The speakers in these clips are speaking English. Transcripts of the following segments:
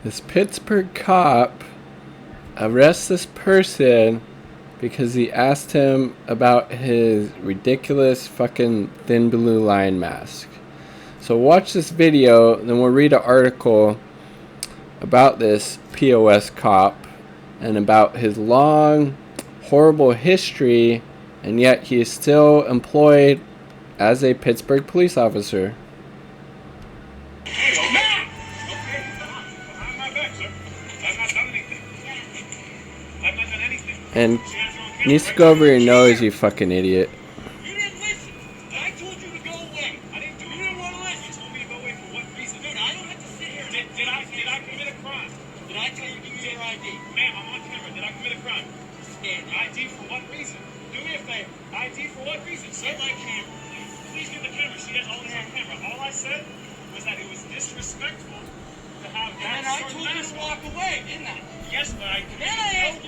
This Pittsburgh cop arrests this person because he asked him about his ridiculous fucking thin blue line mask. So watch this video, then we'll read an article about this POS cop and about his long, horrible history, and yet he is still employed as a Pittsburgh police officer. And needs to go over your nose, you fucking idiot. You didn't listen. I told you to go away. I didn't do it. You didn't want to listen. You told me to go away for what reason? Dude, I don't have to sit here. Did I commit a crime? Did I tell you to give me your ID? Ma'am, I'm on camera. Did I commit a crime? Stand. ID for what reason? Do me a favor. ID for what reason? Set my camera. Please get the camera. She has all this on camera. All I said was that it was disrespectful to have that. And I told you to walk away, didn't I? Yes, but I committed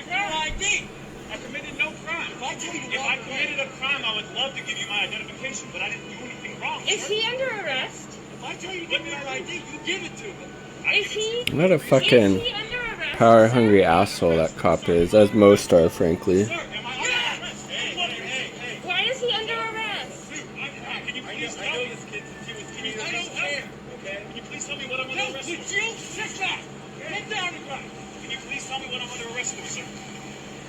no crime. I committed no crime. If I committed a crime, I would love to give you my identification, but I didn't do anything wrong. Is he under arrest? If I tell you to give me your ID, you give it to me. Is he? What a fucking power-hungry asshole that cop is, as most are, frankly. Sir, am I under arrest? Hey. Why is he under arrest? Can you please tell me? I don't care. Okay. Can you please tell me what I'm under arrest for? Would you sit down? Get down and run. Can you please tell me what I'm under arrest for, sir?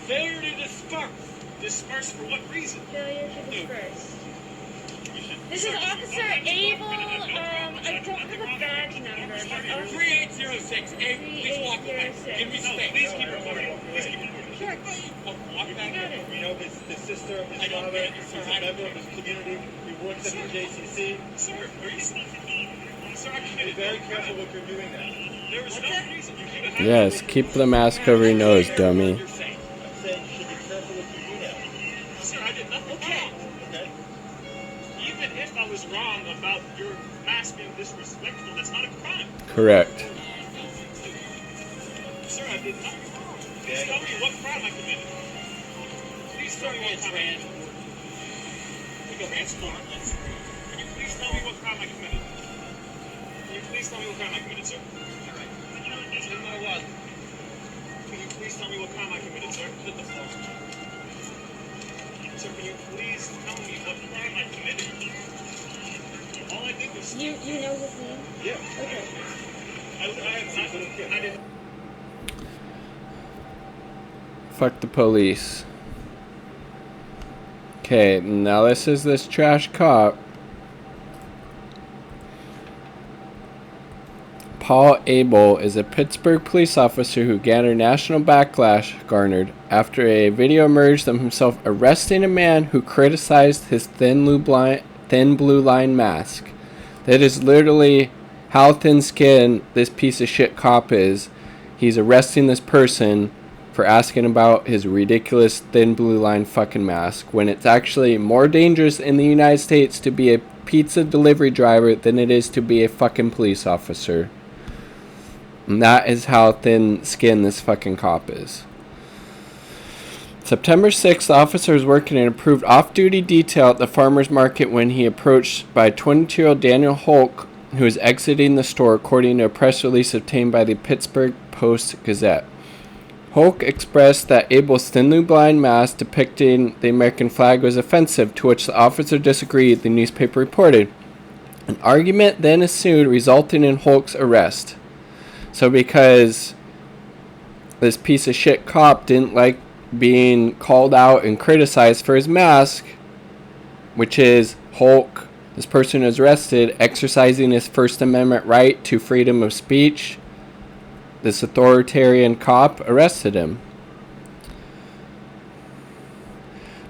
Failure to disperse. Disperse for what reason? Failure to disperse. This is Officer Abel. I don't have a badge number. 3806. Abel, please walk away. Give me space. Please keep recording. Please keep recording. Sure. Walk back. We know his sister, his father, he's a member of his community. He works at the JCC. Sir, Sir, I Be very careful what you're doing now. There is no reason you could have. Yes, keep the mask over your nose, dummy. I'm saying you should be careful what you do now. Sir, I did nothing wrong. Okay? Even if I was wrong about your mask being disrespectful, that's not a crime. Correct. Sir, I did nothing wrong. Please tell me what crime I committed. Please tell me what crime. Take a transport. Can you please tell me what crime I committed? Can you please tell me what crime I committed, sir? All right. Then what was? Can you please tell me what crime I committed, sir? Hit the floor. Sir, can you please tell me what crime I committed? All I did was... You know his name? Yeah. Okay. I didn't... Fuck the police. Okay, now this is this trash cop. Paul Abel is a Pittsburgh police officer who garnered national backlash after a video emerged of himself arresting a man who criticized his thin blue line mask. That is literally how thin-skinned this piece of shit cop is. He's arresting this person for asking about his ridiculous thin blue line fucking mask, when it's actually more dangerous in the United States to be a pizza delivery driver than it is to be a fucking police officer. And that is how thin-skinned this fucking cop is. September 6th, the officer was working an approved off-duty detail at the farmer's market when he approached by 22-year-old Daniel Hulk, who was exiting the store, according to a press release obtained by the Pittsburgh Post-Gazette. Hulk expressed that Abel's thin blue line mask depicting the American flag was offensive, to which the officer disagreed, the newspaper reported. An argument then ensued, resulting in Hulk's arrest. So because this piece of shit cop didn't like being called out and criticized for his mask, which is Hulk, this person is arrested, exercising his First Amendment right to freedom of speech, this authoritarian cop arrested him.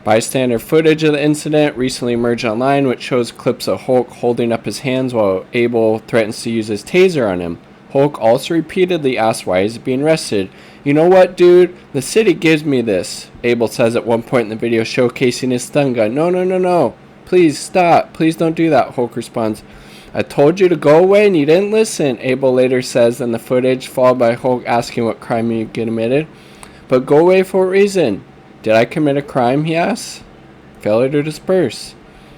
Bystander footage of the incident recently emerged online, which shows clips of Hulk holding up his hands while Abel threatens to use his taser on him. Hulk also repeatedly asks why he's being arrested. You know what, dude? The city gives me this, Abel says at one point in the video, showcasing his stun gun. No. Please stop. Please don't do that, Hulk responds. I told you to go away and you didn't listen, Abel later says in the footage, followed by Hulk asking what crime he committed. But go away for a reason. Did I commit a crime, he asks. Failure to disperse.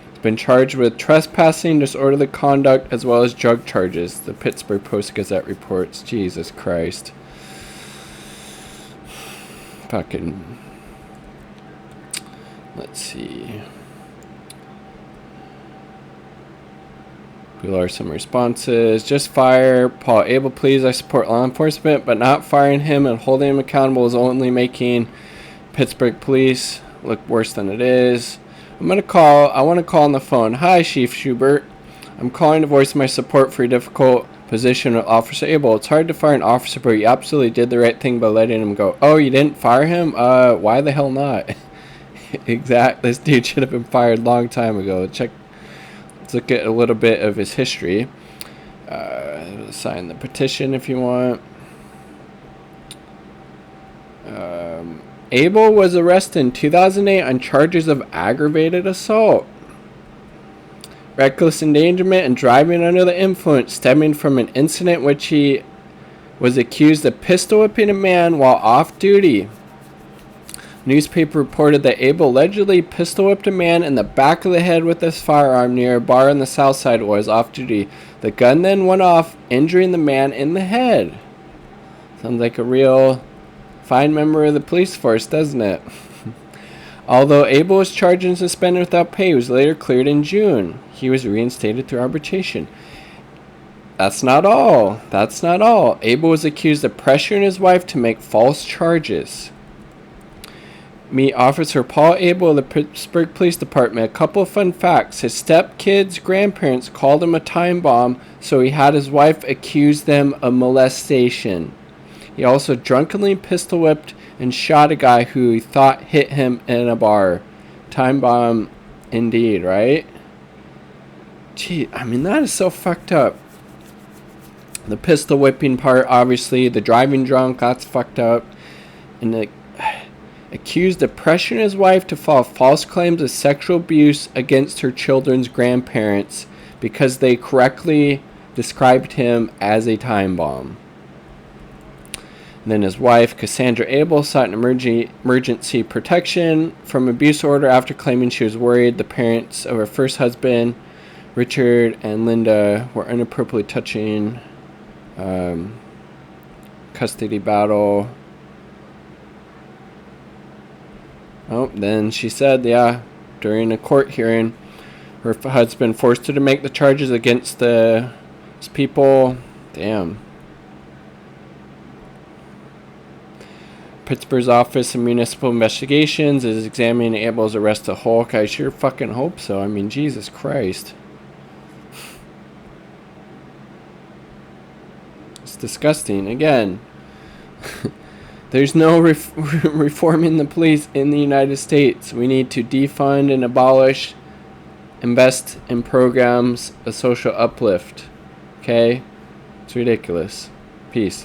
It's been charged with trespassing, disorderly conduct, as well as drug charges, the Pittsburgh Post-Gazette reports. Jesus Christ. Fucking... Let's see. Below are some responses. Just fire Paul Abel, please. I support law enforcement, but not firing him and holding him accountable is only making Pittsburgh police look worse than it is. I want to call on the phone. Hi, Chief Schubert. I'm calling to voice my support for your difficult position with Officer Abel. It's hard to fire an officer, but you absolutely did the right thing by letting him go. Oh, you didn't fire him? Why the hell not? Exactly. This dude should have been fired a long time ago. Let's look at a little bit of his history. Sign the petition if you want. Abel was arrested in 2008 on charges of aggravated assault, reckless endangerment, and driving under the influence, stemming from an incident which he was accused of pistol whipping a man while off duty. Newspaper reported that Abel allegedly pistol whipped a man in the back of the head with his firearm near a bar on the south side while he was off duty. The gun then went off, injuring the man in the head. Sounds like a real fine member of the police force, doesn't it? Although Abel was charged and suspended without pay, he was later cleared in June. He was reinstated through arbitration. That's not all. That's not all. Abel was accused of pressuring his wife to make false charges. Meet Officer Paul Abel of the Pittsburgh Police Department. A couple of fun facts. His stepkids' grandparents called him a time bomb, so he had his wife accuse them of molestation. He also drunkenly pistol whipped and shot a guy who he thought hit him in a bar. Time bomb indeed, right? Gee, I mean, that is so fucked up. The pistol whipping part, obviously. The driving drunk, that's fucked up. And the accused of pressuring his wife to file false claims of sexual abuse against her children's grandparents because they correctly described him as a time bomb. And then his wife, Cassandra Abel, sought an emergency protection from abuse order after claiming she was worried the parents of her first husband, Richard and Linda, were inappropriately touching. Custody battle. Oh, then she said, yeah, during a court hearing, her husband forced her to make the charges against these people. Damn. Pittsburgh's Office of Municipal Investigations is examining Abel's arrest of Hulk. I sure fucking hope so. I mean, Jesus Christ. It's disgusting. Again. There's no reforming the police in the United States. We need to defund and abolish, invest in programs of social uplift. Okay? It's ridiculous. Peace.